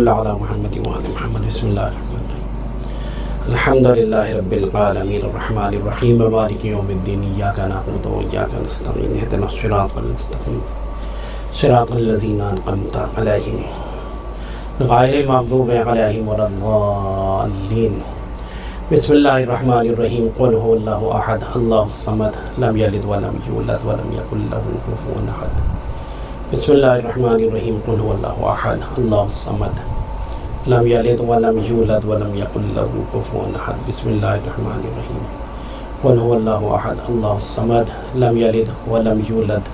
सल्लल्लाहु अला मुहम्मद व अला मुहम्मद बिस्मिल्लाहिर्रहमानिर्रहीम अल्हम्दुलिल्लाहि रब्बिल आलमीन अर्रहमानिर रहीम मालिकि यौमिद्दीन इय्याका नअबुदु व इय्याका नस्तईन इहदिनस सिरातल मुस्तक़ीम सिरातल लज़ीना अनअमता अलैहिम गैरिल मग़दूबि अलैहिम वलद्दाल्लीन बिस्मिल्लाहिर्रहमानिर्रहीम क़ुल हुवल्लाहु अहद अल्लाहुस समद लम यलिद व लम यूलद व लम यकुल लहू कुफुवन अहद बिस्मिल्लाहिर्रहमानिर्रहीम क़ुल हुवल्लाहु अहद अल्लाहुस समद लम यलिद व लम यूलद व लम यकुल लहू कुफुवन अहद बिस्मिल्लाहिर्रहमानिर्रहीम क़ुल हुवल्लाहु अहद अल्लाहुस समद लम यलिद व लम यूलद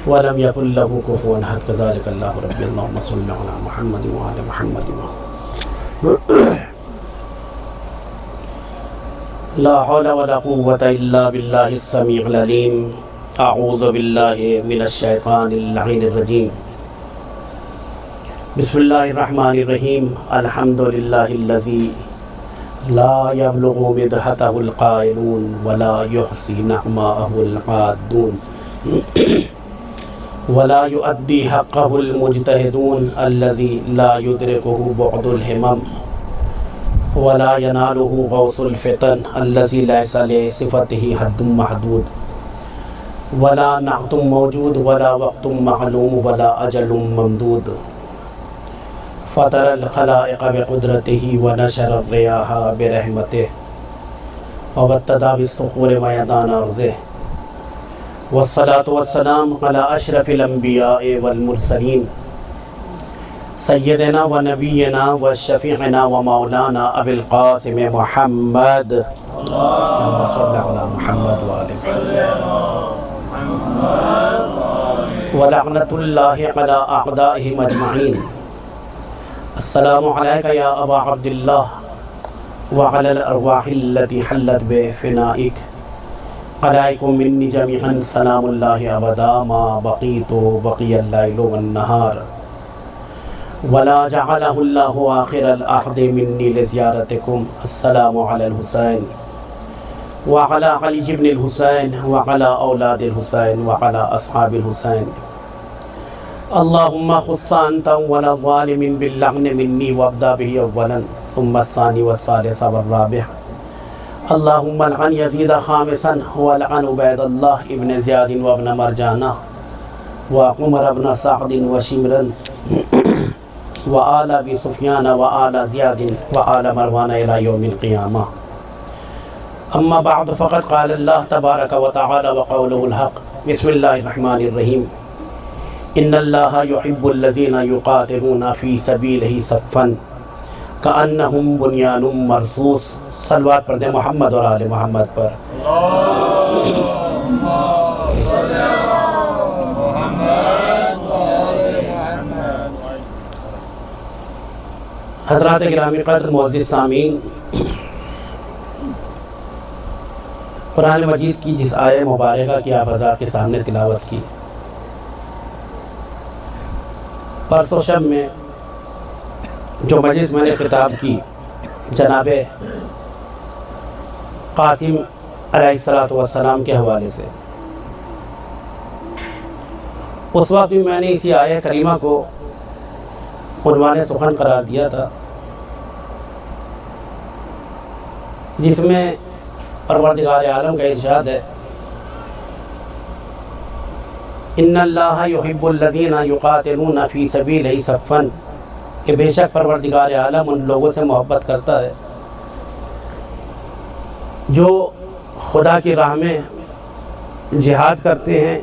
व लम यकुल लहू कुफुवन अहद कज़ालिका अल्लाहु रब्बी अल्लाहुम्मा सल्लि अला मुहम्मद व अला मुहम्मद ला हौला वला कुव्वता इल्ला बिल्लाहिस समीउल अलीम अऊज़ु बिल्लाहि मिनश शैतानिर लईनिर रजीम बिस्मिल्लाहिर्रहमानिर्रहीम अल्हम्दुलिल्लाहिल्लज़ी ला यब्लुगु मिदहतहुल क़ाइलून वला युहसी नअमाहुल क़ाद्दून वला युअद्दी हक़्क़हुल मुज्तहिदून अल्लज़ी ला युद्रिकुहु बुअदुल हिमम वला यनालुहु गौसुल फ़ितन अल्लज़ी लैसा लिसिफ़तिही हद्दुम महदूद वला नअतुम मौजूद वला वक़्तुम मालूम वला अजलुम ममदूद फ़तरल ख़लाइक़ बिक़ुदरतिही व नशरर रियाहा बिरहमतिही व बत्तदा बिस्सुखूर मयदान अर्ज़िही वस्सलातु वस्सलाम अला अशरफिल अंबियाए वल मुरसलीन सय्यदना व नबीना व शफ़ीअना व मौलाना अबिल क़ासिम मुहम्मद अल्लाहुम्मा सल्लि अला मुहम्मद व आलि व लअनतुल्लाहि अला अअदाइहिम अजमईन। अस्सलामु अलैका या अबा अब्दिल्लाह व अलल अरवाहिल्लती हल्लत बिफ़िनाइक अलैकुम मिन्नी जमीअन सलामुल्लाहि अबदा मा बक़ीतु बक़ियल लैलु वन नहार वला जअलहुल्लाहु आखिरल अहदि मिन्नी लिज़ियारतिकुम। अस्सलामु अलल हुसैन व अला अली इब्निल हुसैन व अला औलादिल हुसैन व अला अस्हाबिल हुसैन। अल्लाहुम्मा खुस्सा अंता वला ज़ालिमिन बिल्लअन मिन्नी वब्दा बिही अव्वलन सुम्मा अस्सानी वस्सालिस वर्राबिह। अल्लाहुम्मा लअन यज़ीद खामिसन व लअन उबैदुल्लाह इब्न ज़ियाद व इब्न मरजाना व उमर इब्न सअद व शिमरन व आला बी सुफ़ियान व आला ज़ियाद व आला मरवान इला यौमिल क़ियामा। अम्मा बअद फ़क़द क़ाल अल्लाह तबारक व तआला व क़ौलुहुल हक़ बिस्मिल्लाहिर्रहमानिर्रहीम इन्नल्लाहा युहिब्बुल्लज़ीना युक़ातिलूना फ़ी सबीलिही सफ़्फ़न कअन्नहुम बुन्यानुम मरसूस। सलवात पढ़ दे मोहम्मद और आले मोहम्मद पर। हज़रात गिरामी क़द्र मुअज़्ज़िज़ सामीन, कुरान मजीद की जिस आये मुबारका की आप हज़रात के सामने तिलावत की, परसों शब में जो मजलिस मैंने खिताब की जनाब क़ासिम अलैहिस्सलातु वस्सलाम के हवाले से, उस वक्त भी मैंने इसी आया करीमा को उन्वाने सुखन करार दिया था, जिसमें परवरदिगार आलम का इरशाद है इन्नल्लाहा युहिब्बुल्लज़ीना युक़ातिलूना फ़ी सबीलिही सफ़्फ़न, कि बेशक परवरदिगार आलम उन लोगों से मोहब्बत करता है जो खुदा की राह में जिहाद करते हैं,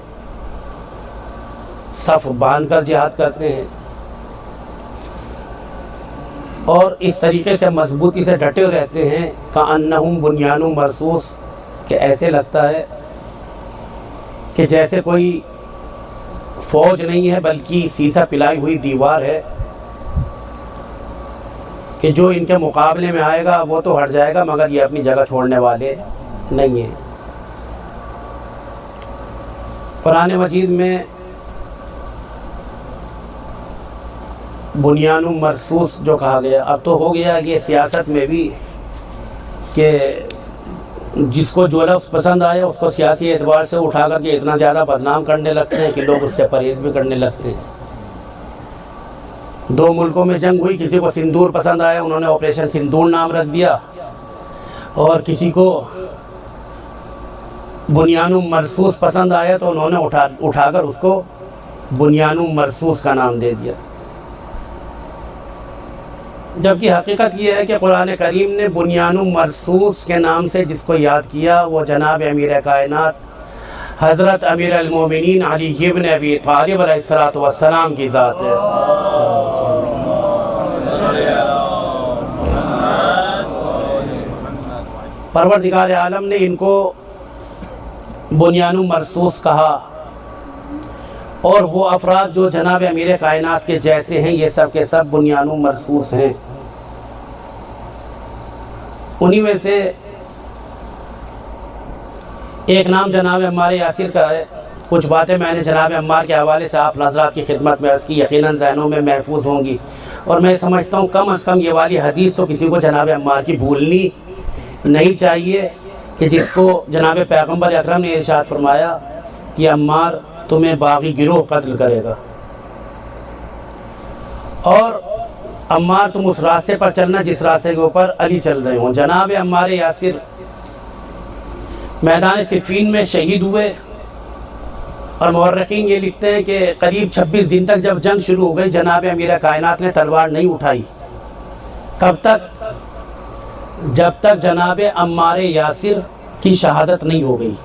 सफ़ बांध कर जिहाद करते हैं और इस तरीके से मजबूती से डटे रहते हैं कअन्नहुम बुन्यानुम मरसूस, कि ऐसे लगता है कि जैसे कोई फ़ौज नहीं है बल्कि सीसा पिलाई हुई दीवार है, कि जो इनके मुकाबले में आएगा वो तो हट जाएगा मगर ये अपनी जगह छोड़ने वाले नहीं हैं। कुरान मजीद में बुनियानुम मरसूस जो कहा गया, अब तो हो गया ये सियासत में भी कि जिसको जो लफ्ज़ पसंद आया उसको सियासी एतबार से उठा करके इतना ज़्यादा बदनाम करने लगते हैं कि लोग उससे परहेज़ भी करने लगते हैं। दो मुल्कों में जंग हुई, किसी को सिंदूर पसंद आया, उन्होंने ऑपरेशन सिंदूर नाम रख दिया, और किसी को बुनियानु मरसूस पसंद आया तो उन्होंने उठाकर उसको बुनियानु मरसूस का नाम दे दिया। जबकि हकीकत यह है कि कुरान करीम ने बुनियानु मरसूस के नाम से जिसको याद किया वो जनाब अमीर कायनात हज़रत अमीर अल-मोमिनीन अली इब्न अबी तालिब अलैहिस्सलातु वस्सलाम की ज़ात है। परवरदिगार आलम ने इनको बुनियानु मरसूस कहा, और वो अफराद जो जनाब अमीर कायनात के जैसे हैं ये सब के सब बुनियानु मरसूस हैं। उन्हीं में से एक नाम जनाब अम्मार यासिर का है। कुछ बातें मैंने जनाब अम्मार के हवाले से आप हज़रात की खिदमत में अर्ज़ की, यकीनन ज़हनों में महफूज होंगी, और मैं समझता हूँ कम अज़ कम ये वाली हदीस तो किसी को जनाब अम्मार की भूलनी नहीं चाहिए, कि जिसको जनाब पैगम्बर अकरम ने इरशाद फरमाया कि अम्मार तुम्हें बागी गिरोह कत्ल करेगा, और अम्मार तुम उस रास्ते पर चलना जिस रास्ते के ऊपर अली चल रहे हों। जनाब अम्मार यासिर मैदान सिफ़ीन में शहीद हुए, और मुअर्रिखीन ये लिखते हैं कि करीब 26 दिन तक जब जंग शुरू हो गई जनाब अमीर कायनात ने तलवार नहीं उठाई। कब तक? जब तक जनाब अम्मार यासिर की शहादत नहीं हो गई।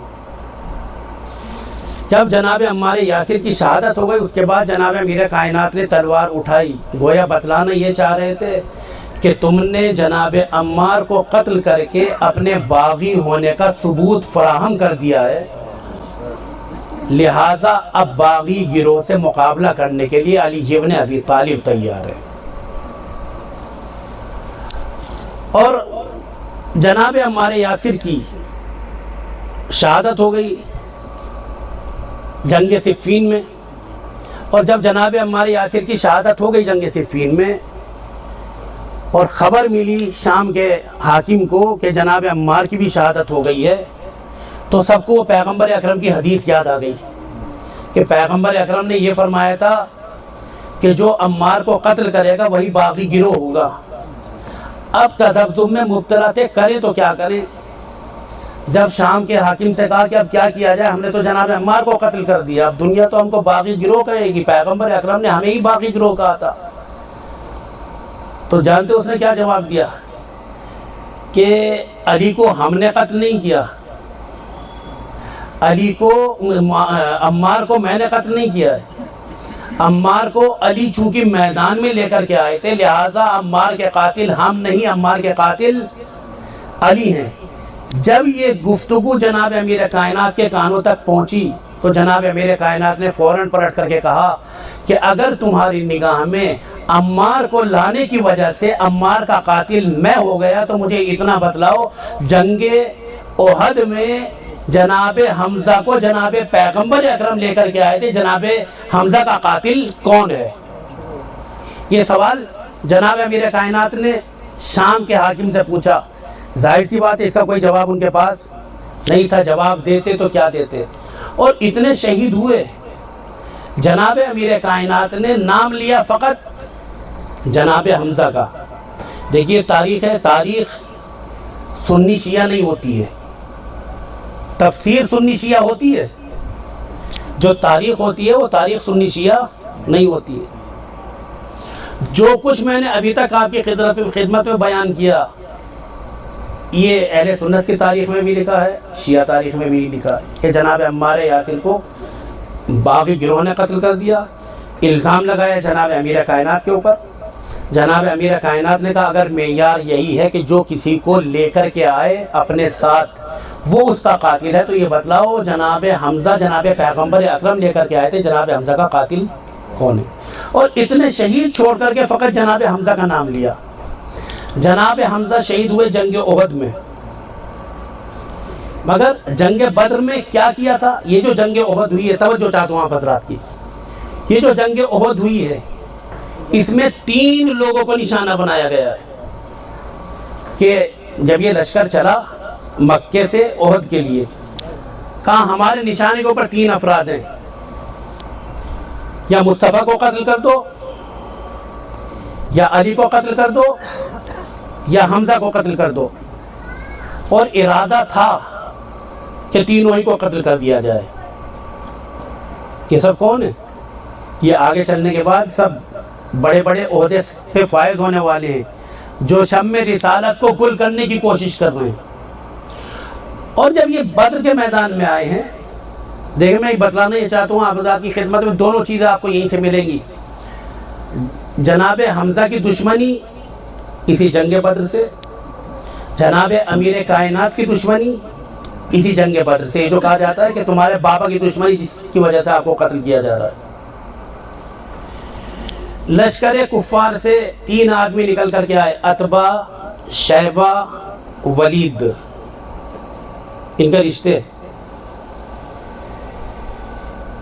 जब जनाब अम्मार यासिर की शहादत हो गई उसके बाद जनाब अमीर कायनात ने तलवार उठाई। गोया बतलाना ये चाह रहे थे कि तुमने जनाब अम्मार को कत्ल करके अपने बागी होने का सबूत फराहम कर दिया है, लिहाजा अब बागी गिरोह से मुकाबला करने के लिए अली इब्न अबी तालिब तैयार है। और जनाब अम्मार यासिर की शहादत हो गई जंग सिफ़ीन में, और जब जनाब अम्मार यासिर की शहादत हो गई जंग सिफ़ीन में और ख़बर मिली शाम के हाकिम को कि जनाब अम्मार की भी शहादत हो गई है, तो सबको वो पैगम्बर अकरम की हदीस याद आ गई कि पैगम्बर अकरम ने ये फरमाया था कि जो अम्मार को कत्ल करेगा वही बागी गिरोह होगा। अब तज़ब्ज़ुब में मुब्तला थे, करें तो क्या करें। जब शाम के हाकिम से कहा कि अब क्या किया जाए, हमने तो जनाब अम्मार को कत्ल कर दिया, अब दुनिया तो हमको बागी गिरोह कहेगी, पैगम्बर अकरम ने हमें ही बागी गिरोह कहा था। तो जानते उसने क्या जवाब दिया कि अली को हमने कत्ल नहीं किया, अली को अम्मार को मैंने कत्ल नहीं किया है, अम्मार को अली चूंकि मैदान में लेकर के आए थे, लिहाजा अम्मार के कातिल हम नहीं, अम्मार के कातिल अली हैं। जब ये गुफ्तगू जनाब अमीर कायनात के कानों तक पहुंची तो जनाब अमीर कायनात ने फ़ौरन पलट करके कहा कि अगर तुम्हारी निगाह में अम्मार को लाने की वजह से अम्मार का कातिल मैं हो गया तो मुझे इतना बतलाओ, जंगे ओहद में जनाब हमजा को जनाब पैगम्बर अकरम लेकर के आए थे, जनाब हमजा का कातिल कौन है? ये सवाल जनाब अमीर कायनात ने शाम के हाकिम से पूछा। जाहिर सी बात है इसका कोई जवाब उनके पास नहीं था, जवाब देते तो क्या देते, और इतने शहीद हुए। जनाब अमीर कायनात ने नाम लिया फ़कत जनाब हमजा का। देखिए तारीख़ है, तारीख़ सुन्नी शिया नहीं होती है, तफसीर सुन्नी शिया होती है, जो तारीख़ होती है वो तारीख़ सुन्नी शिया नहीं होती है। जो कुछ मैंने अभी तक आपकी खिदमत में बयान किया ये अहले सुन्नत की तारीख़ में भी लिखा है, शिया तारीख़ में भी लिखा है कि जनाब अम्मार यासिर को बागी गिरोह ने कत्ल कर दिया। इल्ज़ाम लगाया जनाब अमीर कायनात के ऊपर। जनाब अमीर कायनात ने कहा अगर मेयार यही है कि जो किसी को लेकर के आए अपने साथ वो उसका कातिल है, तो ये बतलाओ जनाब हमजा जनाब पैगम्बर अकरम लेकर के आए थे, जनाब हमजा का कातिल कौन है? और इतने शहीद छोड़ करके फ़कत जनाब हमजा का नाम लिया। जनाब हमजा शहीद हुए जंग ओहद में, मगर जंग बद्र में क्या किया था? ये जो जंग ओहद हुई है, तवज्जो चाहता हूँ आप हज़रात की, ये जो जंग ओहद हुई है इसमें 3 लोगों को निशाना बनाया गया है कि जब ये लश्कर चला मक्के से ओहद के लिए, कहा हमारे निशाने के ऊपर 3 अफराद हैं, या मुस्तफ़ा को कत्ल कर दो या अली को कत्ल कर दो या हमजा को कत्ल कर दो, और इरादा था कि तीनों ही को कत्ल कर दिया जाए। ये सब कौन है? ये आगे चलने के बाद सब बड़े बड़े ओहदे पे फायज होने वाले हैं, जो शम्मे रिसालत को गुल करने की कोशिश कर रहे हैं। और जब ये बद्र के मैदान में आए हैं, देखिए मैं ये बतलाना ये चाहता हूँ आपकी खिदमत में, दोनों चीज़ें आपको यहीं से मिलेंगी। जनाब हमजा की दुश्मनी इसी जंग बद्र से, जनाब अमीर कायनात की दुश्मनी इसी जंग बद्र से, जो कहा जाता है कि तुम्हारे बाबा की दुश्मनी जिसकी वजह से आपको कत्ल किया जा रहा है। लश्कर कुफ्फार से 3 आदमी निकल करके आए, अतबा, शैबा, वलीद, इनके रिश्ते।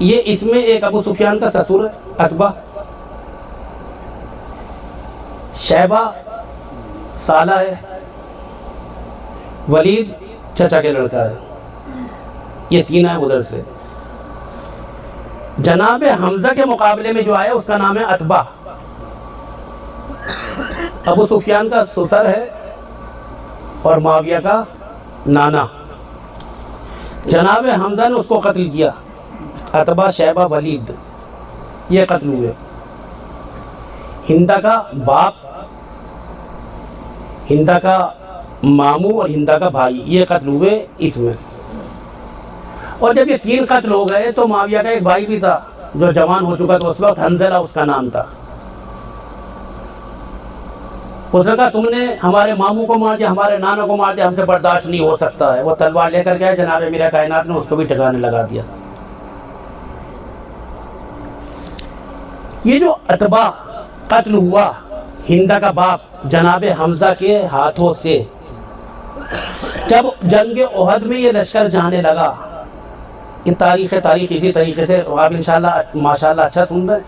ये इसमें एक अबू सुफियान का ससुर है अतबा, शैबा साला है, वलीद चचा के लड़का है। ये 3 है उधर से। जनाब हमजा के मुकाबले में जो आया उसका नाम है अतबा, अबू सुफियान का ससुर है और मुआविया का नाना। जनाब हमजा ने उसको कत्ल किया। अतबा, शैबा, वलीद ये कत्ल हुए। हिंदा का बाप, हिंदा का मामू और हिंदा का भाई ये कत्ल हुए इसमें। और जब ये 3 कत्ल हो गए तो मुआविया का एक भाई भी था जो जवान हो चुका था उस वक्त, हंजला उसका नाम था। उसने कहा तुमने हमारे मामू को मार दिया, हमारे नाना को मार दिया, हमसे बर्दाश्त नहीं हो सकता है। वो तलवार लेकर गया, जनाब मीरा कायनात ने उसको भी ठिकाने लगा दिया। ये जो अतबा कत्ल हुआ हिंदा का बाप जनाब हमजा के हाथों से, जब जंग ओहद में ये लश्कर जाने लगा, इन तारीख इसी तरीके से आप इंशाल्लाह माशाल्लाह अच्छा सुन रहे हैं।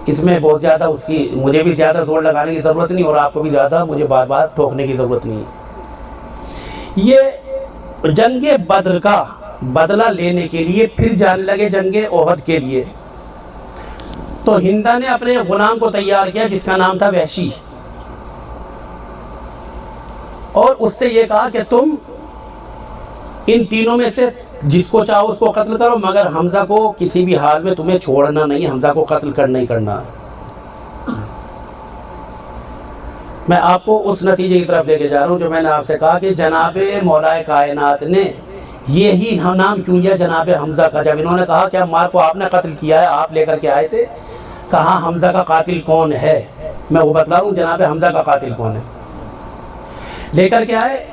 इसमें बहुत ज़्यादा उसकी मुझे भी ज़्यादा जोर लगाने की ज़रूरत नहीं और आपको भी ज़्यादा मुझे बार बार ठोकने की ज़रूरत नहीं है। ये जंग बद्र का बदला लेने के लिए फिर जाने लगे जंग ओहद के लिए। तो हिंदा ने अपने गुलाम को तैयार किया जिसका नाम था वहशी, और उससे ये कहा कि तुम इन तीनों में से जिसको चाहो उसको कत्ल करो, मगर हमजा को किसी भी हाल में तुम्हें छोड़ना नहीं, हमजा को कत्ल करना ही करना है। मैं आपको उस नतीजे की तरफ लेके जा रहा हूँ जो मैंने आपसे कहा कि जनाबे मौलाए कायनात ने ये ही नाम क्यों लिया जनाबे हमजा का। जब इन्होंने कहा कि अम्मार को आपने कत्ल किया है, आप लेकर के आए थे, कहा हमजा का कातिल कौन है, मैं वो बतला रहा हूँ जनाबे हमजा का कातिल कौन है। लेकर के आए,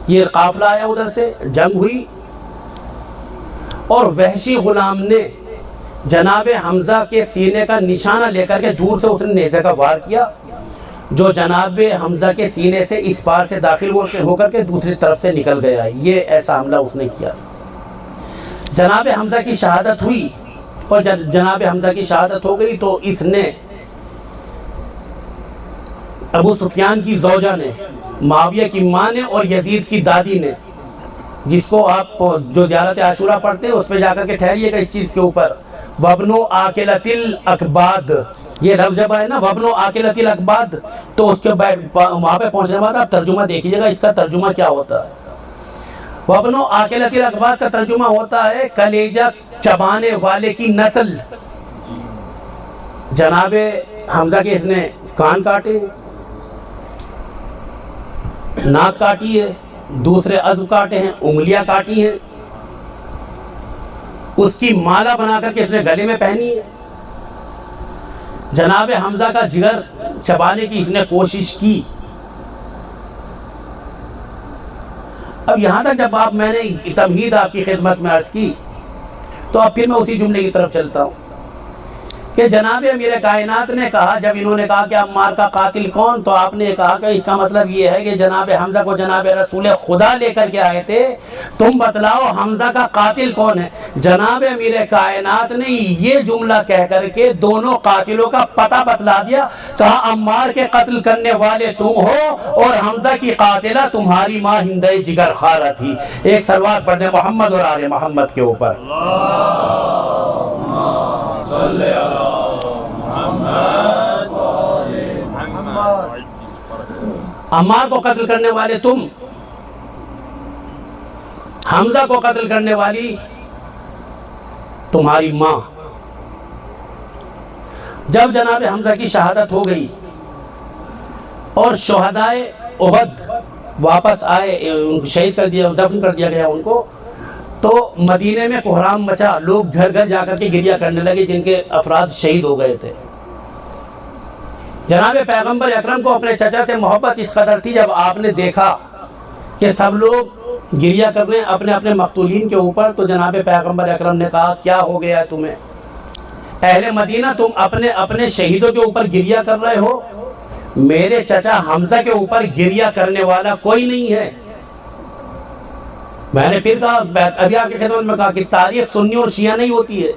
ये काफिला आया, उधर से जंग हुई और वहशी गुलाम ने जनाब हमजा के सीने का निशाना लेकर के दूर से उसने नेज़े का वार किया, जो जनाब हमजा के सीने से इस पार से दाखिल होकर के दूसरी तरफ से निकल गया। ये ऐसा हमला उसने किया। जनाब हमजा की शहादत हुई और जनाब हमजा की शहादत हो गई तो इसने अबू सुफियान की ज़ौजा ने, मुआविया की माँ ने और यजीद की दादी ने, जिसको आप जो ज़ियारत आशूरा पढ़ते हैं उस पर जाकर के ठहरिएगा इस चीज़ के ऊपर, वब्नो आकिलतिल अकबाद, ये लफ्ज़ जब है ना वब्नो आकिलतिल अकबाद, तो उसके वहाँ पे पहुँचने के बाद आप तर्जुमा देखिएगा इसका तर्जुमा क्या होता है। वब्नो आकिलतिल अकबाद का तर्जुमा होता है कलेजा चबाने वाले की नस्ल। जनाबे हमजा के इसने कान काटे, नाक काटी है, दूसरे अज़्म काटे हैं, उंगलियां काटी हैं, उसकी माला बना करके इसने गले में पहनी है। जनाब हमजा का जिगर चबाने की इसने कोशिश की। अब यहां तक जब आप मैंने तमहीद आपकी खिदमत में अर्ज की तो अब फिर मैं उसी जुमले की तरफ चलता हूं कि जनाब अमीर कायनात ने कहा, जब इन्होंने कहा कि अम्मार का कातिल कौन, तो आपने कहा कि इसका मतलब ये है कि जनाब हमजा को जनाब रसूल खुदा लेकर के आए थे, तुम बतलाओ हमजा का कातिल कौन है। जनाब अमीर कायनात ने ये जुमला कह करके दोनों कातिलों का पता बतला दिया। कहा अम्मार के कत्ल करने वाले तुम हो और हमजा की कातिला तुम्हारी माँ हिंदे जिगर खारा थी। एक सलवात पढ़ने मोहम्मद और आले मोहम्मद के ऊपर। अम्मार को कत्ल करने वाले तुम, हमजा को कत्ल करने वाली तुम्हारी माँ। जब जनाब हमजा की शहादत हो गई और शुहदाए उहद वापस आए, उनको शहीद कर दिया, दफन कर दिया गया उनको, तो मदीने में कोहराम मचा, लोग घर घर जाकर के गिरिया करने लगे जिनके अफराद शहीद हो गए थे। जनाब पैगंबर अकरम को अपने चचा से मोहब्बत इस कदर थी, जब आपने देखा कि सब लोग गिरिया कर रहे हैं अपने अपने मकतूलीन के ऊपर, तो जनाब पैगंबर अकरम ने कहा क्या हो गया है तुम्हें, अहले मदीना तुम अपने अपने शहीदों के ऊपर गिरिया कर रहे हो, मेरे चचा हमजा के ऊपर गिरिया करने वाला कोई नहीं है। मैंने फिर कहा, अभी आपके खिदमत में कहा कि तारीख सुन्नी और शिया नहीं होती है,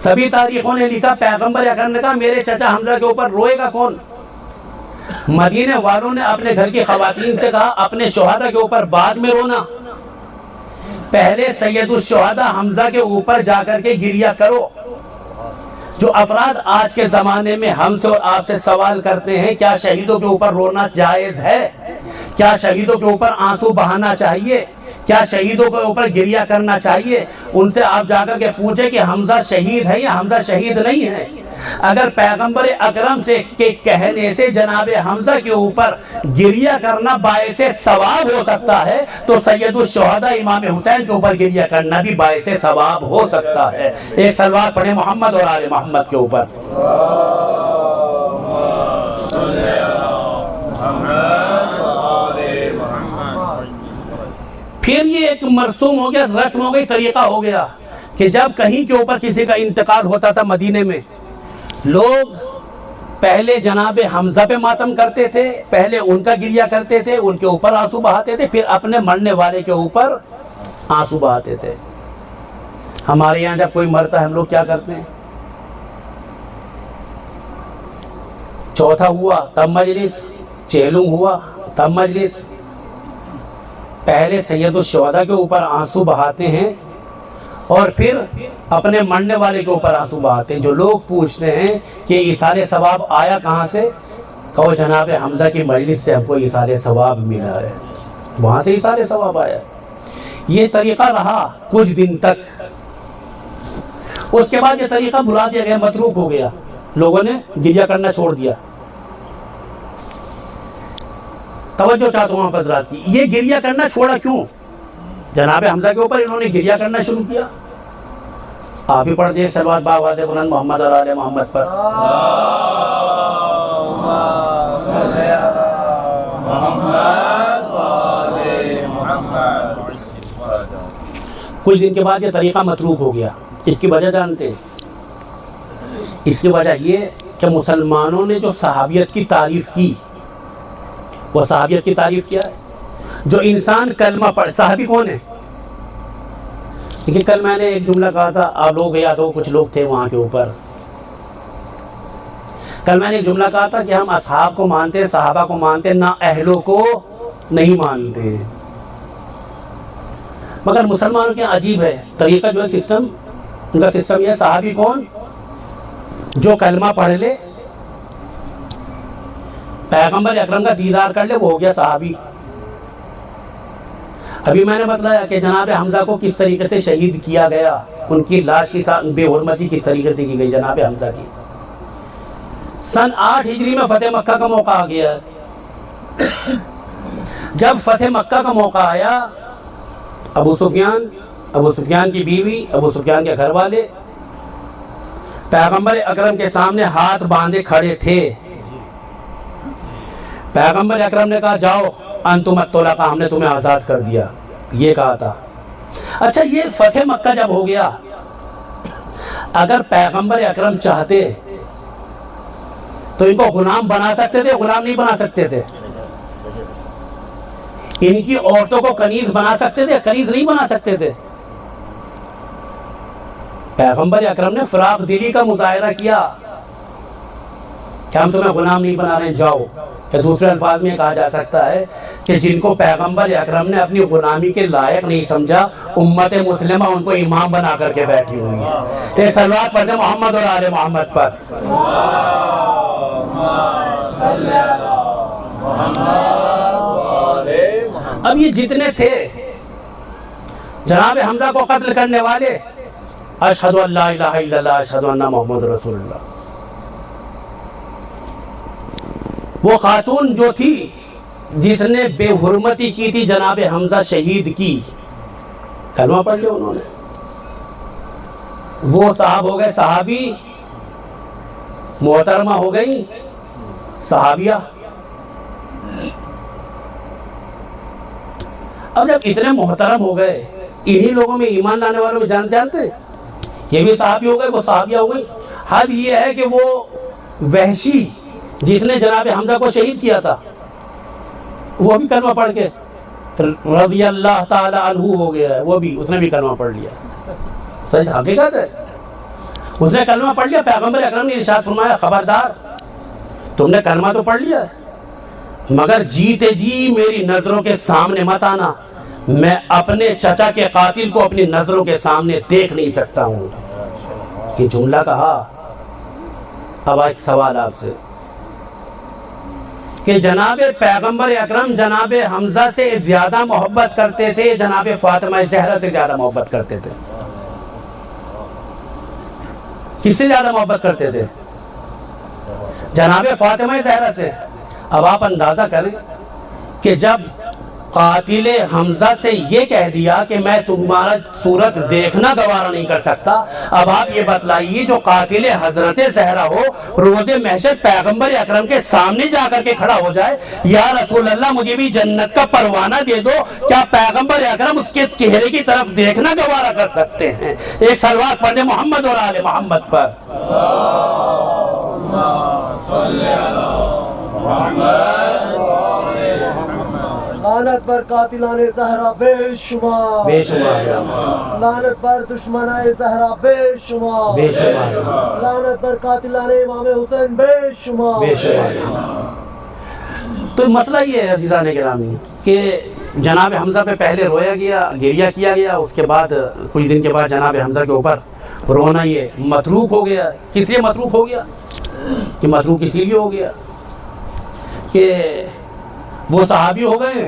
सभी तारीखों ने लिखा, पैगंबर अकरम ने कहा मेरे चचा हमजा के ऊपर रोएगा कौन। मदीने वालों ने अपने घर की खवातीन से कहा अपने शुहदा के ऊपर बाद में रोना, पहले सैयदुल शुहदा हमजा के ऊपर जाकर के गिरिया करो। जो अफराद आज के ज़माने में हमसे और आपसे सवाल करते हैं क्या शहीदों के ऊपर रोना जायज़ है, क्या शहीदों के ऊपर आंसू बहाना चाहिए, क्या शहीदों के ऊपर गिरिया करना चाहिए, उनसे आप जाकर के पूछे कि हमजा शहीद है या हमजा शहीद नहीं है। अगर पैगंबर अकरम से के कहने से जनाबे हमजा के ऊपर गिरिया करना बायसे सवाब हो सकता है, तो सैयदुल शुहदा इमाम हुसैन के ऊपर गिरिया करना भी बायसे सवाब हो सकता है। एक सलवात पढ़े मोहम्मद और आले मोहम्मद के ऊपर। फिर ये एक मरसूम हो गया, रस्म हो गई, तरीका हो गया कि जब कहीं के ऊपर किसी का इंतकाल होता था मदीने में, लोग पहले जनाबे हमजा पे मातम करते थे, पहले उनका गिरिया करते थे, उनके ऊपर आंसू बहाते थे, फिर अपने मरने वाले के ऊपर आंसू बहाते थे। हमारे यहाँ जब कोई मरता है हम लोग क्या करते हैं, चौथा हुआ तब मजलिस, चेलुम हुआ तब मजलिस, पहले सैयदुल शुहदा के ऊपर आंसू बहाते हैं और फिर अपने मरने वाले के ऊपर आंसू बहाते हैं। जो लोग पूछते हैं कि इसारे सवाब आया कहाँ से, कहो जनाब हमजा की मजलिस से हमको इसारे सवाब मिला है, वहाँ से इसारे सवाब आया। ये तरीका रहा कुछ दिन तक, उसके बाद ये तरीका भुला दिया गया, मतरूक हो गया, लोगों ने गिरिया करना छोड़ दिया। तवज्जो चाहता हूँ हज़रात की, ये गिरिया करना छोड़ा क्यों, जनाब हमजा के ऊपर इन्होंने गिरिया करना शुरू किया। आप ही पढ़ दिए सलवात बावाज़े बुलंद मोहम्मद और आले मोहम्मद पर। कुछ दिन के बाद ये तरीका मतरूक हो गया। इसकी वजह जानते हैं, इसकी वजह ये कि मुसलमानों ने जो सहाबियत की तारीफ की, वो सहाबियत की तारीफ क्या है, जो इंसान कलमा पढ़, सहाबी कौन है। देखिए कल मैंने एक जुमला कहा था, आप लोग याद हो, कुछ लोग थे वहाँ के ऊपर, कल मैंने एक जुमला कहा था कि हम असहाब को मानते हैं, सहाबा को मानते हैं, ना अहलों को नहीं मानते। मगर मुसलमानों के अजीब है तरीका, जो है सिस्टम, उनका सिस्टम यह, सहाबी कौन, जो कलमा पढ़ ले, पैगंबर अकरम का दीदार कर ले, वो हो गया सहाबी। अभी मैंने बताया कि जनाब हमजा को किस तरीके से शहीद किया गया, उनकी लाश की बेहुरमती किस तरीके से की गई जनाब हमजा की। सन 8 हिजरी में फतेह मक्का का मौका आ गया। जब फतेह मक्का का मौका आया, अबू सुफियान की बीवी, अबू सुफियान के घर वाले पैगंबर अकरम के सामने हाथ बांधे खड़े थे। पैगंबर अकरम ने कहा जाओ अंतुमत तोला का, हमने तुम्हें आज़ाद कर दिया, ये कहा था। अच्छा, ये फतेह मक्का जब हो गया, अगर पैगंबर अकरम चाहते तो इनको गुलाम बना सकते थे, गुलाम नहीं बना सकते थे। इनकी औरतों को कनीज बना सकते थे, कनीज नहीं बना सकते थे। पैगंबर अकरम ने फराख दिली का मुजाहिरा किया कि हम तुम्हें गुलाम नहीं बना रहे, जाओ। या दूसरे अल्फाज में कहा जा सकता है कि जिनको पैगंबर अकरम ने अपनी गुलामी के लायक नहीं समझा, उम्मत मुस्लिमा उनको इमाम बना करके बैठी हुई है। ये सलवात पढ़ते मोहम्मद और आले मोहम्मद पर। अब ये जितने थे जनाब हमजा को कत्ल करने वाले, अशहदु अल्ला इलाहा इल्लल्लाह अशहदु अन्ना मुहम्मद रसूलुल्लाह, वो खातून जो थी जिसने बेहुरमती की थी जनाब हमजा शहीद की, कलमा पढ़ लिया उन्होंने, वो साहब हो गए सहाबी, मोहतरमा हो गई सहाबिया। अब जब इतने मोहतरम हो गए, इन्हीं लोगों में ईमान लाने वालों में जानते ये भी सहाबी हो गए, वो सहाबिया हो गई। हद ये है कि वो वहशी जिसने जनाब हमजा को शहीद किया था, वो भी कलमा पढ़ के रज़ी अल्लाह ताला अन्हु हो गया है, वो भी उसने भी कलमा पढ़ लिया। सही हकीकत है, उसने कलमा पढ़ लिया। पैगंबर अकरम ने इरशाद फरमाया, खबरदार तुमने कलमा तो पढ़ लिया मगर जीते जी मेरी नजरों के सामने मत आना, मैं अपने चचा के कातिल को अपनी नजरों के सामने देख नहीं सकता हूं। ये जुमला कहा। अब एक सवाल आपसे कि जनाबे पैगंबर अकरम जनाबे हमजा से ज्यादा मोहब्बत करते थे, जनाबे फातिमा ज़हरा से ज्यादा मोहब्बत करते थे? किससे ज्यादा मोहब्बत करते थे? जनाबे फातिमा ज़हरा से। अब आप अंदाजा करें कि जब कातिले हमजा से ये कह दिया कि मैं तुम्हारा सूरत देखना गवारा नहीं कर सकता, अब आप ये बतलाइए जो कातिले हजरत ज़हरा हो रोज़े महशर पैगंबर अकरम के सामने जाकर के खड़ा हो जाए, या रसूल अल्लाह मुझे भी जन्नत का परवाना दे दो, क्या पैगंबर अकरम उसके चेहरे की तरफ देखना गवारा कर सकते हैं? एक सलवात पढ़े मोहम्मद और आले मोहम्मद पर। लानत पर कातिलाने ज़हरा बेशुमार, बेशुमार। लानत पर दुश्मनाए ज़हरा बेशुमार, बेशुमार। लानत पर कातिलाने इमाम हुसैन बेशुमार, बेशुमार। तो मसला ये है अज़ीज़ान गिरामी कि जनाब हमजा पे पहले रोया गया, गिरिया किया गया, उसके बाद कुछ दिन के बाद जनाब हमजा के ऊपर रोना ये मतरूक हो गया। किस लिए मतरूक हो गया? कि मतरूक इसीलिए हो गया कि वो सहाबी हो गए,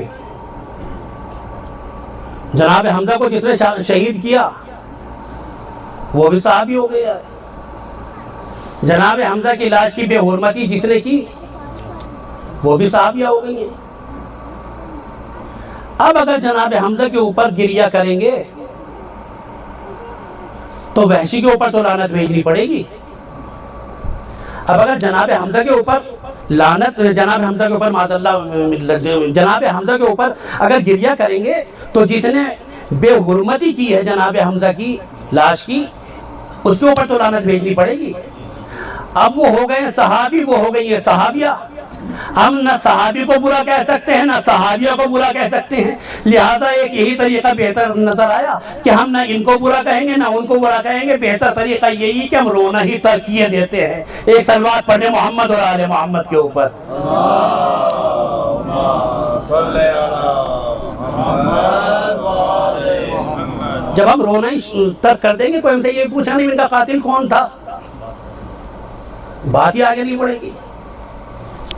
जनाब हमजा को जिसने शहीद किया वो भी सहाबी हो गया। जनाब हमजा की लाश की बेहुरमती जिसने की वो भी सहाबिया हो गई है। अब अगर जनाब हमजा के ऊपर गिरिया करेंगे तो वहशी के ऊपर तो लानत भेजनी पड़ेगी। अब अगर जनाब हमजा के ऊपर लानत, जनाब हमजा के ऊपर माज़अल्लाह, जनाब हमजा के ऊपर अगर गिरिया करेंगे तो जिसने बेहुरमती की है जनाब हमजा की लाश की, उसके ऊपर तो लानत भेजनी पड़ेगी। अब वो हो गए सहाबी, वो हो गई है सहाबिया। हम न सहाबी को बुरा कह सकते हैं, न सहाबिया को बुरा कह सकते हैं, लिहाजा एक यही तरीका बेहतर नजर आया कि हम न इनको बुरा कहेंगे न उनको बुरा कहेंगे। बेहतर तरीका यही कि हम रोना ही तरकीय देते हैं। एक सलवात पढ़े मोहम्मद और आले मोहम्मद के ऊपर। जब हम रोना ही तर्क कर देंगे, कोई हमसे ये पूछा नहीं इनका कातिल कौन था, बात ही आगे नहीं बढ़ेगी।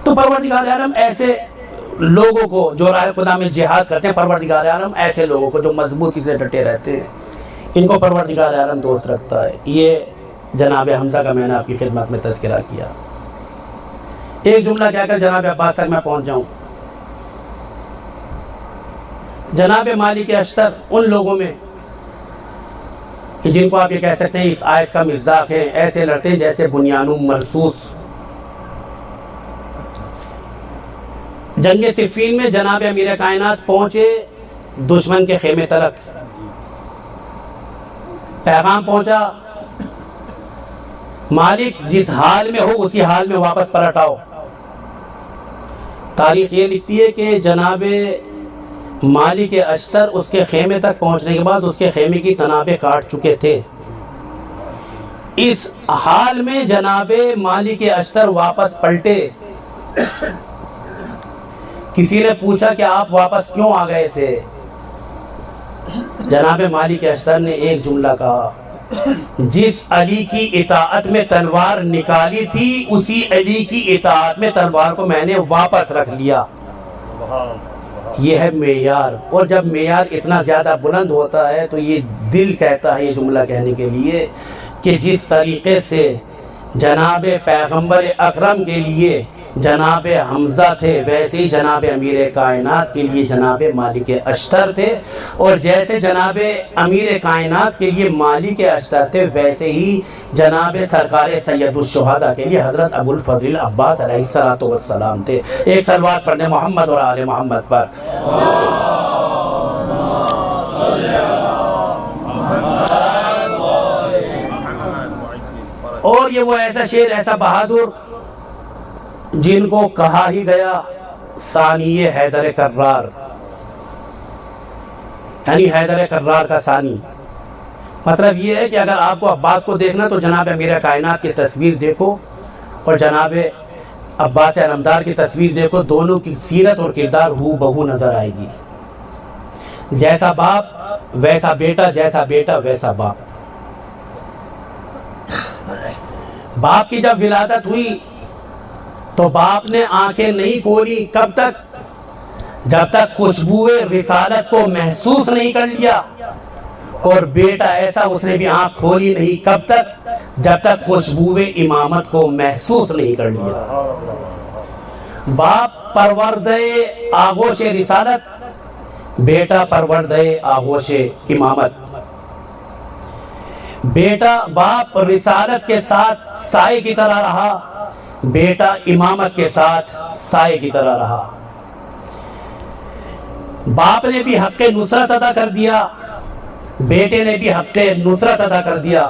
तो परवरदिगार आलम ऐसे लोगों को जो राह खुदा में जिहाद करते हैं, परवरदिगार आलम ऐसे लोगों को जो मजबूती से डटे रहते हैं, इनको परवरदिगार आलम दोस्त रखता है। ये जनाब हमजा का मैंने आपकी खिदमत में तज़किरा किया। एक जुमला कहकर जनाब अब्बास तक मैं पहुंच जाऊं। जनाब मालिक अश्तर उन लोगों में कि जिनको आप ये कह सकते हैं इस आयत का मिज़दाक़ है, ऐसे लड़ते हैं जैसे बुनियानुम मरसूस। जंग सिफ़ीन में जनाब अमीर कायनात पहुंचे दुश्मन के खेमे तलक, पैगाम पहुंचा, मालिक जिस हाल में हो उसी हाल में वापस पलट आओ। तारीख ये लिखती है कि जनाबे मालिक अश्तर उसके खेमे तक पहुंचने के बाद उसके खेमे की तनाबे काट चुके थे। इस हाल में जनाबे मालिक अश्तर वापस पलटे। किसी ने पूछा कि आप वापस क्यों आ गए थे? जनाबे मालिक अश्तर ने एक जुमला कहा, जिस अली की इताअत में तलवार निकाली थी उसी अली की इताअत में तलवार को मैंने वापस रख लिया। ये है मेयार। और जब मेयार इतना ज़्यादा बुलंद होता है तो ये दिल कहता है ये जुमला कहने के लिए कि जिस तरीक़े से जनाब पैगंबर अकरम के लिए जनाब हमज़ा थे, वैसे ही जनाब अमीर कायनात के लिए जनाब मालिक अश्तर थे, और जैसे जनाब अमीर कायनात के लिए मालिक अश्तर थे, वैसे ही जनाब सरकार सैयदुश्शुहदा के लिए हज़रत अबुल फ़ज़ल अब्बास अलैहिस्सलातु वस्सलाम थे। एक सलवात पढ़ने मोहम्मद और आले मोहम्मद पर। और ये वो ऐसा शेर, ऐसा बहादुर जिनको कहा ही गया सानिये हैदर कर्रार, यानी हैदर कर्रार का सानी। मतलब ये है कि अगर आपको अब्बास को देखना तो जनाब अमीर कायनात की तस्वीर देखो और जनाब अब्बास अलमदार की तस्वीर देखो, दोनों की सीरत और किरदार हूबहू नजर आएगी। जैसा बाप वैसा बेटा, जैसा बेटा वैसा बाप। बाप की जब विलादत हुई तो बाप ने आंखें नहीं खोली, कब तक? जब तक खुशबुए रिसालत को महसूस नहीं कर लिया। और बेटा ऐसा, उसने भी आंख खोली नहीं, कब तक? जब तक खुशबुए इमामत को महसूस नहीं कर लिया। बाप परवरदे आगोश रिसालत, बेटा परवरदे आगोश इमामत। बेटा बाप रिसालत के साथ साए की तरह रहा, बेटा इमामत के साथ साए की तरह रहा। बाप ने भी हक़ नुसरत अदा कर दिया, बेटे ने भी हक़ नुसरत अदा कर दिया।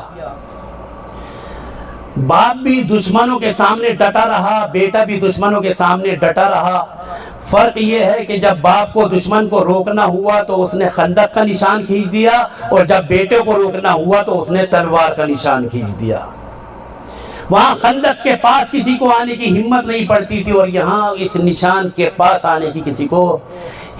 बाप भी दुश्मनों के सामने डटा रहा, बेटा भी दुश्मनों के सामने डटा रहा। फर्क ये है कि जब बाप को दुश्मन को रोकना हुआ तो उसने खंदक का निशान खींच दिया, और जब बेटे को रोकना हुआ तो उसने तलवार का निशान खींच दिया। वहां खंदक के पास किसी को आने की हिम्मत नहीं पड़ती थी, और यहाँ इस निशान के पास आने की किसी को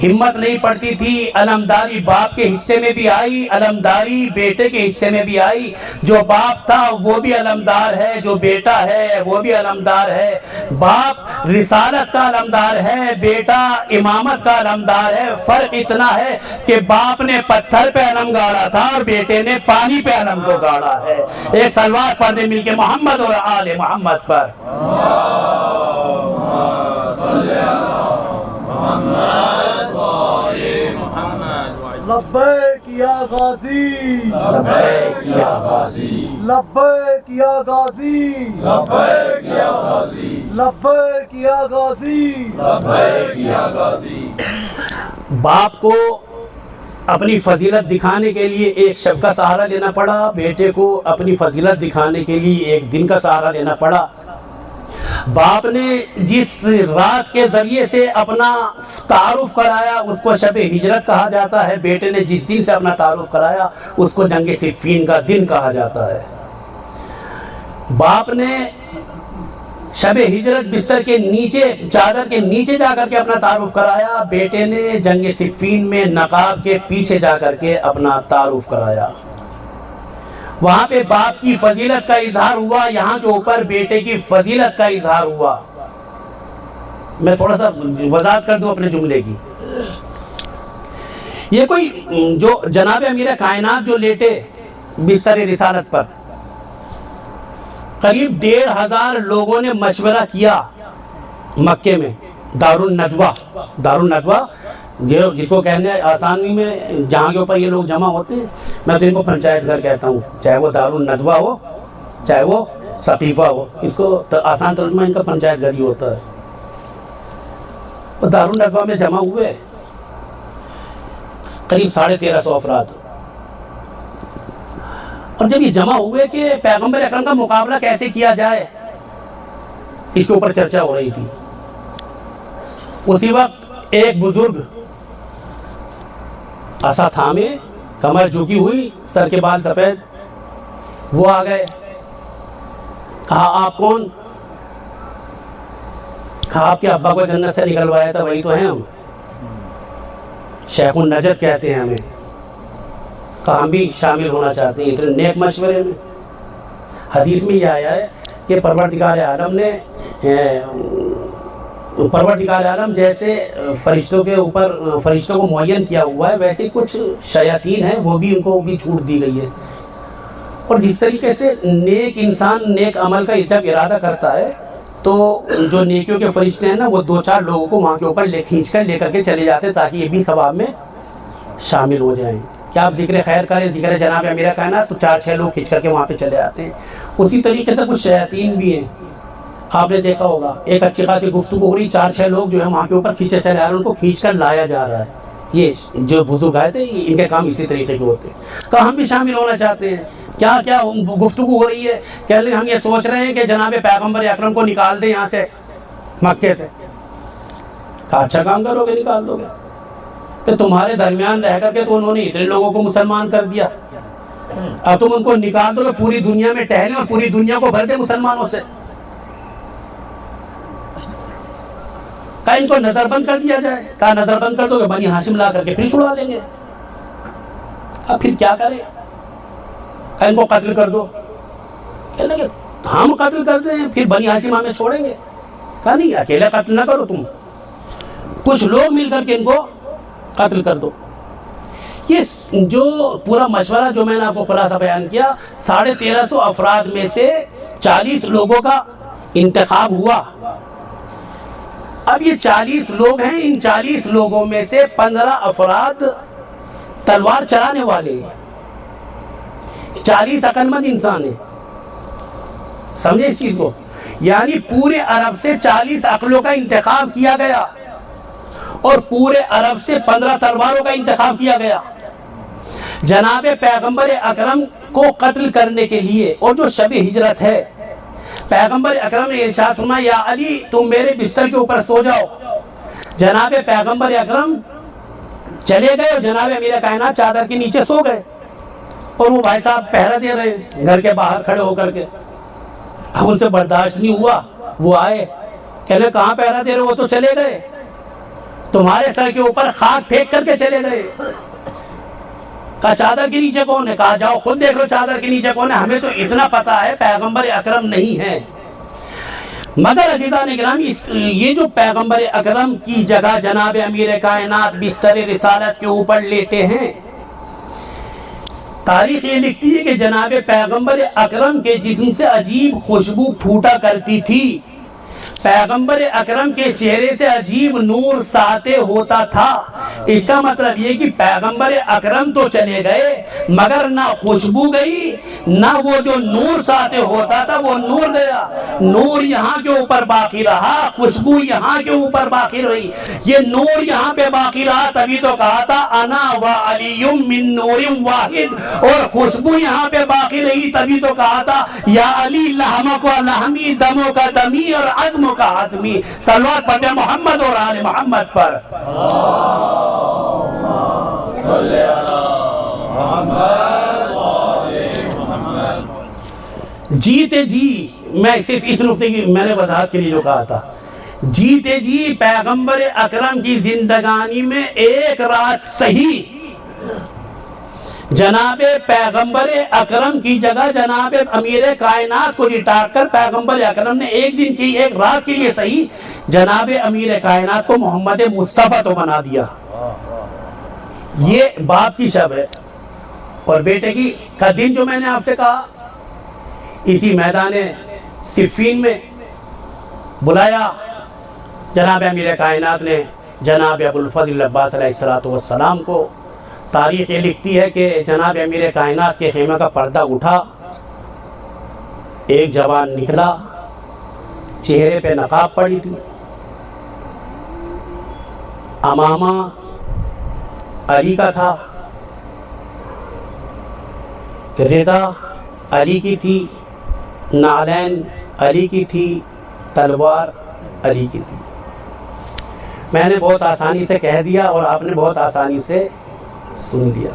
हिम्मत नहीं पड़ती थी। अलमदारी बाप के हिस्से में भी आई, अलमदारी बेटे के हिस्से में भी आई। जो बाप था वो भी अलमदार है, जो बेटा है वो भी अलमदार है। बाप रिसालत का अलमदार है, बेटा इमामत का अलमदार है। फर्क इतना है कि बाप ने पत्थर पे अलम गाड़ा था और बेटे ने पानी पे अलम को गाड़ा है। एक सलवात पढ़ने मिलके मोहम्मद और आले मोहम्मद पर। लब्बैक या गाजी, लब्बैक या गाजी, लब्बैक या गाजी, लब्बैक या गाजी, लब्बैक या गाजी, लब्बैक या गाजी। बाप को अपनी फजीलत दिखाने के लिए एक शब का सहारा लेना पड़ा, बेटे को अपनी फजीलत दिखाने के लिए एक दिन का सहारा लेना पड़ा। बाप ने जिस रात के जरिए से अपना तारुफ कराया उसको शब हिजरत कहा जाता है, बेटे ने जिस दिन से अपना तारुफ कराया उसको जंग सिफ़ीन का दिन कहा जाता है। बाप ने शब हिजरत बिस्तर के नीचे, चादर के नीचे जाकर के अपना तारुफ कराया, बेटे ने जंग सिफ़ीन में नकाब के पीछे जाकर के अपना तारुफ कराया। वहां पे बाप की फजीलत का इजहार हुआ, यहाँ के ऊपर बेटे की फजीलत का इजहार हुआ। मैं थोड़ा सा वजाहत कर दूं अपने जुमले की। ये कोई जो जनाब अमीर कायनात जो लेटे बिस्तर रिसालत पर, करीब 1500 लोगों ने मशवरा किया मक्के में, दारुन नजवा। दारुन नजवा जिसको कहने आसानी में जहाँ के ऊपर ये लोग जमा होते हैं, मैं तो इनको पंचायत घर कहता हूँ, चाहे वो दारुन नदवा हो चाहे वो सकीफ़ा हो, इसको आसान तर्जुमा इनका पंचायत घर ही होता है। वो दारुन नदवा में जमा हुए करीब 1350 अफराद, और जब ये जमा हुए कि पैगंबर अकरम का मुकाबला कैसे किया जाए, इसके ऊपर चर्चा हो रही थी। उसी वक्त एक बुजुर्ग असा थामे, कमर झुकी हुई, सर के बाल सफेद, वो आ गए। कहा आप कौन? कहा आपके अब्बा को जन्नत से निकलवाया था, वही तो हैं हम, शेखुन नजद कहते हैं हमें। कहा हम भी शामिल होना चाहते हैं इतने नेक मशवरे में। हदीस में यह आया है कि परवरदिगार आलम ने परवरदिगार आलम जैसे फरिश्तों के ऊपर फरिश्तों को मुअय्यन किया हुआ है, वैसे कुछ शयातीन हैं वो भी उनको भी छूट दी गई है। और जिस तरीके से नेक इंसान नेक अमल का जब इरादा करता है तो जो नेकियों के फरिश्ते हैं ना वो 2-4 लोगों को वहाँ के ऊपर खींच कर लेकर के चले जाते हैं ताकि ये भी सवाब में शामिल हो जाएं। क्या आप जिक्र खैर करें, जिक्र जनाब अमीरा कायनात, तो 4-6 लोग खींच करके वहाँ पे चले आते हैं। उसी तरीके से कुछ शयातीन भी हैं, आपने देखा होगा एक अच्छी खासी गुफ्तगू हो रही, 4-6 लोग जो है वहाँ के ऊपर खींचे चले आ रहे हैं, उनको खींच कर लाया जा रहा है। ये जो बुजुर्ग आए थे इनके काम इसी तरीके के होते हैं। तो हम भी शामिल होना चाहते हैं। क्या क्या गुफ्तगू हो रही है, कह रहे हम ये सोच रहे हैं कि जनाब पैगम्बर अकरम को निकाल दें यहाँ से, मक्के से। कहा अच्छा काम करोगे, निकाल दोगे। तो तुम्हारे दरमियान रह करके तो उन्होंने इतने लोगों को मुसलमान कर दिया, अब तुम उनको निकाल दो तो पूरी दुनिया में टहले और पूरी दुनिया को भर दे मुसलमानों से। कहा इनको नजरबंद कर दिया जाए। कहा नजरबंद कर दोगे बनी हाशिम ला करके फिर छुड़ा लेंगे। अब फिर क्या करें, कहा इनको कत्ल कर दो। कहने लगे हम कत्ल कर दें फिर बनी हाशिम हमें छोड़ेंगे। कहा नहीं, अकेले कत्ल ना करो, तुम कुछ लोग मिलकर के इनको कत्ल कर दो। ये जो पूरा मशवरा जो मैंने आपको खुलासा बयान किया, 1350 अफराद में से 40 लोगों का इंतखाब हुआ। अब ये 40 लोग हैं, इन 40 लोगों में से 15 अफराद तलवार चलाने वाले हैं, 40 अक्लमंद इंसान है। समझे इस चीज को, यानी पूरे अरब से 40 अक्लों का इंतखाब किया गया और पूरे अरब से 15 तलवारों का इंतखाब किया गया जनाब पैगंबर अकरम को कत्ल करने के लिए। और जो शब हिजरत है, पैगंबर अकरम ने इरशाद फरमाया या अली तुम मेरे बिस्तर के ऊपर सो जाओ। जनाब पैगंबर अकरम चले गए और जनाब अमीर कायनात चादर के नीचे सो गए और वो भाई साहब पहरा दे रहे घर के बाहर खड़े होकर के। अब उनसे बर्दाश्त नहीं हुआ, वो आए, कहने कहाँ पहरा दे रहे हो, वो तो चले गए, तुम्हारे सर के ऊपर खाक फेंक करके चले गए। कहा चादर के नीचे कौन है? कहा जाओ खुद देख लो चादर के नीचे कौन है, हमें तो इतना पता है पैगंबर अकरम नहीं है। मगर अज़ीज़ान गिरामी, ये जो पैगंबर अकरम की जगह जनाब अमीर कायनात बिस्तर रिसालत के ऊपर लेटे हैं, तारीख ये लिखती है कि जनाब पैगंबर अकरम के जिस्म से अजीब खुशबू फूटा करती थी। पैगंबर अकरम के चेहरे से अजीब नूर साते होता था। इसका मतलब ये कि पैगंबर अकरम तो चले गए मगर ना खुशबू गई, ना वो जो नूर साते होता था वो नूर गया। नूर यहाँ के ऊपर बाकी रहा, खुशबू यहाँ के ऊपर बाकी रही। ये नूर यहाँ पे बाकी रहा, तभी तो कहा था अना व अलीयुम मिन नूरिम वाहिद। और खुशबू यहाँ पे बाकी रही, तभी तो कहा था या अली लहमक व लहमी, दमों का दमी और अज़्म का आज़मी। सलवात पढ़े मोहम्मद और आले मोहम्मद पर। जीते जी, मैं सिर्फ इस नुक्ते की मैंने वजाहत के लिए जो कहा था, जीते जी पैगंबर अकरम की जिंदगानी में एक रात सही जनाबे पैगंबर अकरम की जगह जनाबे अमीर कायनात को लिटा कर पैगंबर अकरम ने एक दिन की एक रात के लिए सही जनाबे अमीर कायनात को मोहम्मद मुस्तफ़ा तो बना दिया। ये बाप की शब है। और बेटे की का दिन जो मैंने आपसे कहा, इसी मैदान सिफ़ीन में बुलाया जनाब अमीर कायनात ने जनाब अबुल फज़ल अब्बास अलैहिस्सलातु वस्सलाम को। तारीख़ ये लिखती है कि जनाब अमीर कायनात के खेमे का पर्दा उठा, एक जवान निकला, चेहरे पे नकाब पड़ी थी, अमामा अली का था, रिदा अली की थी, नालैन अली की थी, तलवार अली की थी। मैंने बहुत आसानी से कह दिया और आपने बहुत आसानी से सुन लिया।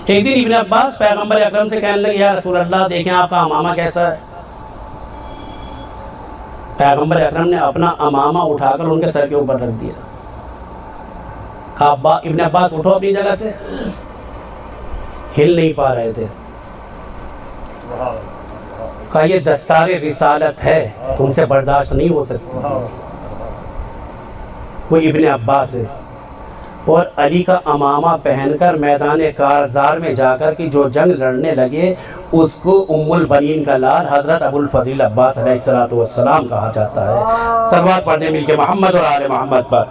एक दिन इब्न अब्बास पैगंबर अकरम से कहने लगे या रसूल अल्लाह देखें आपका अमामा कैसा है। पैगंबर अकरम ने अपना अमामा उठाकर उनके सर के ऊपर रख दिया। कहा इब्न अब्बास उठो अपनी जगह से, हिल नहीं पा रहे थे। कहा ये दस्तारे रिसालत है, तुमसे बर्दाश्त नहीं हो सकती। वो इब्ने अब्बास है और अली का अमामा पहनकर मैदान कारजार में जाकर कि जो जंग लड़ने लगे उसको उम्मुल बनीन का लाल हजरत अबुल फजील अब्बास अलैहिस्सलातु वस्सलाम कहा जाता है। सलवात पढ़ने मिलके मोहम्मद और आले मोहम्मद पर।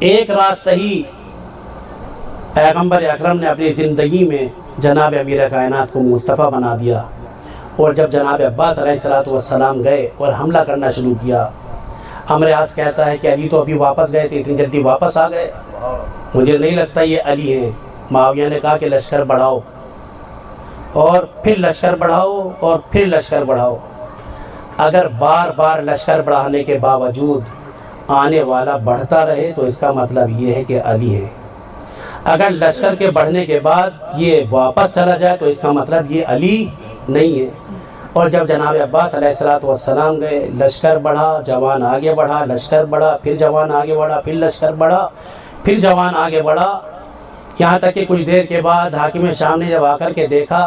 एक रात सही पैगंबर अकरम ने अपनी ज़िंदगी में जनाब अमीर कायनात को मुस्तफ़ा बना दिया और जब जनाब अब्बास अलैहिस्सलातु वस्सलाम गए और हमला करना शुरू किया, अमर आस कहता है कि अली तो अभी वापस गए थे, इतनी जल्दी वापस आ गए, मुझे नहीं लगता ये अली हैं। माविया ने कहा कि लश्कर बढ़ाओ और फिर लश्कर बढ़ाओ और फिर लश्कर बढ़ाओ। अगर बार बार लश्कर बढ़ाने के बावजूद आने वाला बढ़ता रहे तो इसका मतलब ये है कि अली है। अगर लश्कर के बढ़ने के बाद ये वापस चला जाए तो इसका मतलब ये अली नहीं है। और जब जनाब अब्बास अलैहिस्सलातु वस्सलाम गए, लश्कर बढ़ा, जवान आगे बढ़ा, लश्कर बढ़ा, फिर जवान आगे बढ़ा, फिर लश्कर बढ़ा, फिर जवान आगे बढ़ा, यहाँ तक कि कुछ देर के बाद हाकिम शाम ने जब आकर के देखा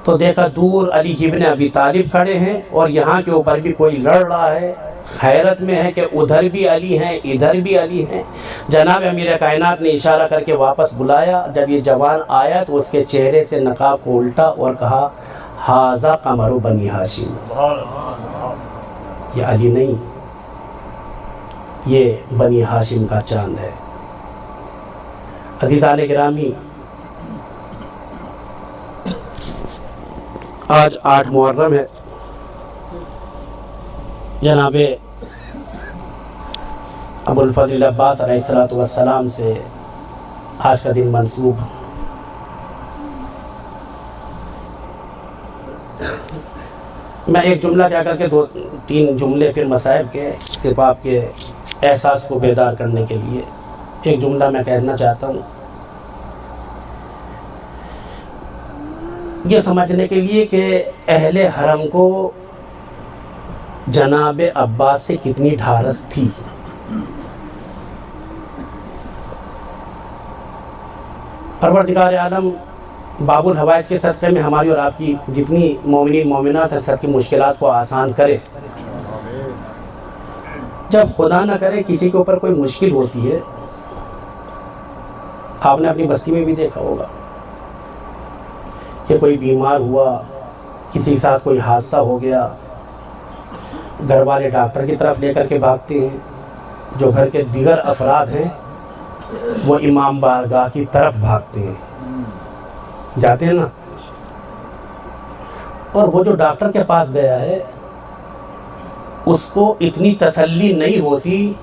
तो देखा दूर अली इब्ने अबी तालिब खड़े हैं और यहाँ के ऊपर भी कोई लड़ रहा है। हैरत में है कि उधर भी अली हैं, इधर भी अली हैं। जनाब अमीर कायनात ने इशारा करके वापस बुलाया। जब ये जवान आया तो उसके चेहरे से नकाब को उल्टा और कहा, हाजा कमरु बनी हाशिम, ये अली नहीं, ये बनी हाशिम का चांद है। अज़ीज़ान गिरामी, आज 8 मुहर्रम है। जनाबे अबुल फज़ल अब्बास अलैहिस्सलातु वस्सलाम से आज का दिन मंसूब। मैं एक जुमला क्या करके 2-3 जुमले फिर मसाइब के सिर्फ आपके एहसास को बेदार करने के लिए एक जुमला मैं कहना चाहता हूँ, ये समझने के लिए कि अहले हरम को जनाब अब्बास से कितनी ढारस थी। परवरदिगार आलम बाबुल हवायत के सदक़े में हमारी और आपकी जितनी मोमिनीन मोमिनात हैं सबकी मुश्किलात को आसान करे। जब खुदा न करे किसी के ऊपर कोई मुश्किल होती है, आपने अपनी बस्ती में भी देखा होगा कि कोई बीमार हुआ, किसी के साथ कोई हादसा हो गया, घर वाले डॉक्टर की तरफ लेकर के भागते हैं। जो घर के दीगर अफराद हैं वो इमाम बारगाह की तरफ भागते हैं, जाते हैं ना। और वो जो डॉक्टर के पास गया है उसको इतनी तसल्ली नहीं होती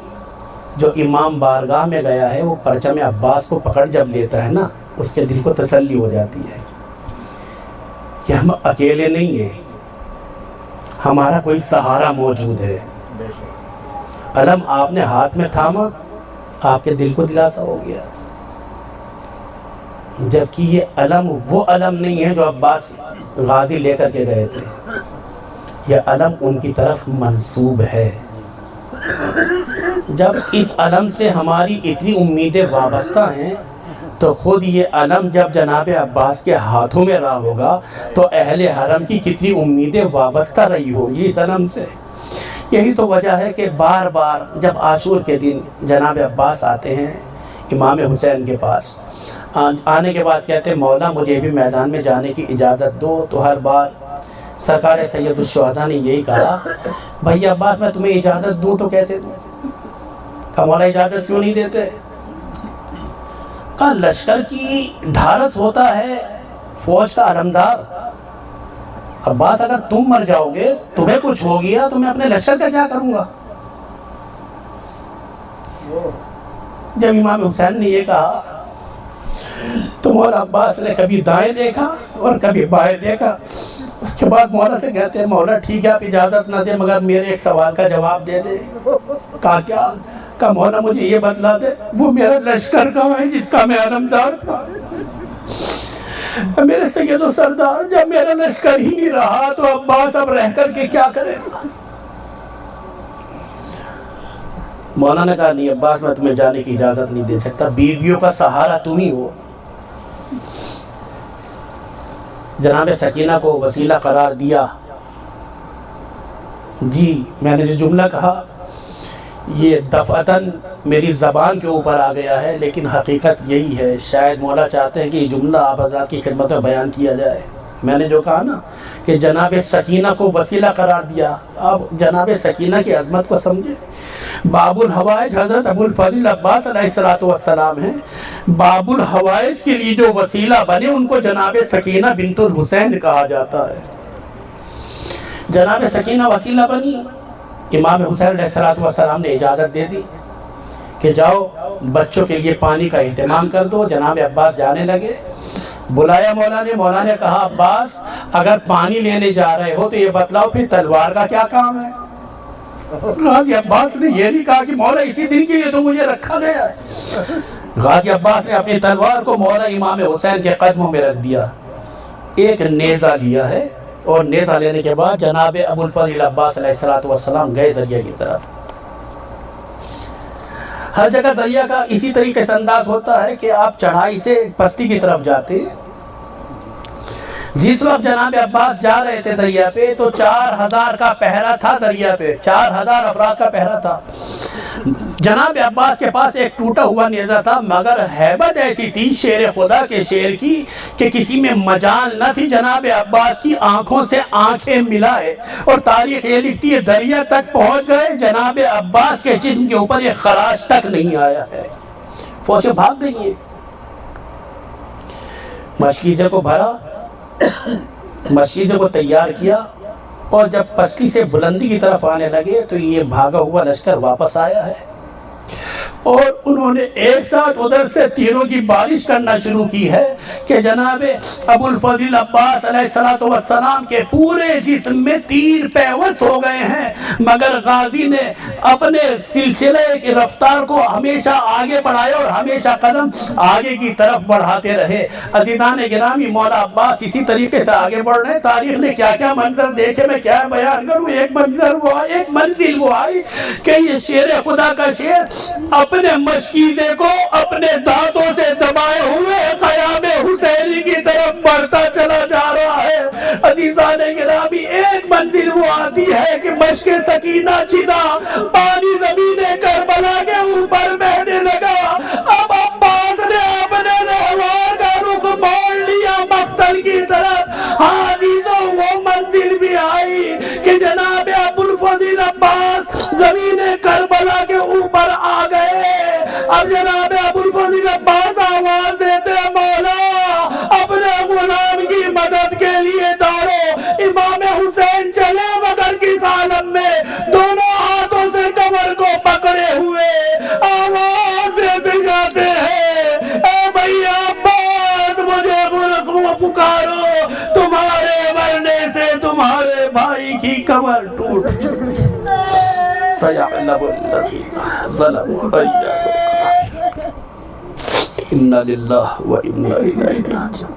जो इमाम बारगाह में गया है। वो परचम अब्बास को पकड़ जब लेता है ना, उसके दिल को तसल्ली हो जाती है कि हम अकेले नहीं हैं, हमारा कोई सहारा मौजूद है। अलम आपने हाथ में थामा, आपके दिल को दिलासा हो गया। जबकि ये अलम वो अलम नहीं है जो अब्बास गाजी लेकर के गए थे, यह अलम उनकी तरफ मंसूब है। जब इस अलम से हमारी इतनी उम्मीदें वाबस्ता हैं तो खुद ये अलम जब जनाब अब्बास के हाथों में रहा होगा तो अहले हरम की कितनी उम्मीदें वाबस्ता रही होगी इस अलम से। यही तो वजह है कि बार बार जब आशूर के दिन जनाब अब्बास आते हैं इमाम हुसैन के पास, आने के बाद कहते हैं मौला मुझे भी मैदान में जाने की इजाज़त दो। तो हर बार सरकार सैयदुश्शुहदा ने यही कहा, भैया अब्बास मैं तुम्हें इजाज़त दूँ तो कैसे दूँ? कहा मौला इजाज़त क्यों नहीं देते? कहा लश्कर की ढारस होता है फौज का अलमदार। अब्बास अगर तुम मर जाओगे, तुम्हें कुछ हो गया तो मैं अपने लश्कर का क्या करूँगा? जब इमाम हुसैन ने ये कहा तो मौला अब्बास ने कभी दाएं देखा और कभी बाएं देखा। उसके बाद मौला से कहते हैं मौला ठीक है आप इजाज़त ना दे मगर मेरे एक सवाल का जवाब दे दे। कहा क्या? कहा मौला मुझे ये बतला दे वो मेरा लश्कर कहाँ है जिसका मैं अलमदार था? मेरे सैयदो सरदार जब मेरा लश्कर ही नहीं रहा तो अब्बास अब रह कर के क्या करेगा? मौलाना ने कहा, नहीं अब्बास मैं तुम्हें जाने की इजाज़त नहीं दे सकता, बीवियों का सहारा तुम ही हो। जनाब सकीना को वसीला करार दिया। जी, मैंने जो जुमला कहा ये दफ़अतन मेरी ज़बान के ऊपर आ गया है, लेकिन हकीकत यही है। शायद मौला चाहते हैं कि ये जुमला आप हज़रात की खिदमत में बयान किया जाए। मैंने जो कहा ना कि जनाब सकीना को वसीला करार दिया, अब जनाब सकीना की अज़मत को समझे। बाबुल हवाइज हज़रत अबुल फज़ल अब्बास अलैहिस्सलाम हैं। बाबुल हवाइज के लिए जो वसीला बने उनको जनाब सकीना बिनतुल हुसैन कहा जाता है। जनाब सकीना वसीला बनी, इमाम हुसैन अलैहिस्सलाम ने इजाज़त दे दी कि जाओ बच्चों के लिए पानी का एहतमाम कर दो। जनाब अब्बास जाने लगे। बुलाया मौला ने कहा, अब्बास अगर पानी लेने जा रहे हो तो ये बतलाओ फिर तलवार का क्या काम है। गाजी अब्बास ने ये नहीं कहा कि मौला इसी दिन के लिए तो मुझे रखा गया है। गाजी अब्बास ने अपनी तलवार को मौला इमाम हुसैन के कदमों में रख दिया। एक नेज़ा लिया है और नेज़ा लेने के बाद जनाब अबुल फज़ल अब्बास अलैहिस्सलाम गए दरिया की तरफ। हर जगह दरिया का इसी तरीके से अंदाज होता है कि आप चढ़ाई से पस्ती की तरफ जाते। जिस वक्त जनाब अब्बास जा रहे थे दरिया पे तो 4000 का पहरा था दरिया पे, 4000 अफराद का पहरा था। जनाब अब्बास के पास एक टूटा हुआ नेज़ा था, मगर हैबत ऐसी थी शेर खुदा के शेर की कि किसी में मजाल न थी जनाब अब्बास की आंखों से आंखें मिलाए। और तारीख ये लिखती है दरिया तक पहुंच गए, जनाब अब्बास के जिस्म के ऊपर एक खराश तक नहीं आया है। फौजें भाग गई हैं। मशकीज़े को भरा, मशकीज़े को तैयार किया और जब पस्ती से बुलंदी की तरफ आने लगे तो ये भागा हुआ लश्कर वापस आया है और उन्होंने एक साथ उधर से तीरों की बारिश करना शुरू की है कि जनाब अबुल फज़ल अब्बास अलैहिस्सलाम के पूरे जिस्म में तीर पैवस्त हो गए हैं। मगर गाजी ने अपने सिलसिले की रफ्तार को हमेशा आगे बढ़ाया और हमेशा कदम आगे की तरफ बढ़ाते रहे। अज़ीज़ान गिरामी, मौला अब्बास इसी तरीके से आगे बढ़ रहे हैं। तारीख ने क्या क्या मंजर देखे, मैं क्या बयान करूँ। एक मंजिल वो आई कि ये शेर खुदा का शेर अपने मशकीज़े को अपने दांतों से दबाए हुए क़याम हुसैनी की तरफ बढ़ता चला जा रहा है। अज़ीज़ान गिरामी, एक मंजिल वो आती है कि मश्क सकीना छिदा, पानी ज़मीने करबला के ऊपर बहने लगा। अब अब्बास ने अपने रहवार का रुख मोड़ लिया मक्तल की तरफ। हाँ अज़ीज़ों, वो मंजिल भी आई कि जनाब अबुल फज़ल अब्बास ज़मीने करबला के ऊपर आ गए। अब जनाब अबुल फज़ल अब्बास आवाज देते हैं, मौला अपने गुलाम की मदद के लिए दौड़ो। इमाम हुसैन चले मगर किस आलम में, दोनों हाथों से कमर को पकड़े हुए आवाज देते जाते हैं, ए भैया अब्बास मुझे मुल्क पुकारो, तुम्हारे मरने से तुम्हारे भाई की कमर टूट चुकी। इन्ना लिल्लाहि व इन्ना इलैहि राजिऊन।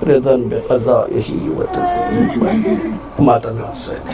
रिज़न बिक़ज़ाइही व तस्लीम। मातन हुसैन।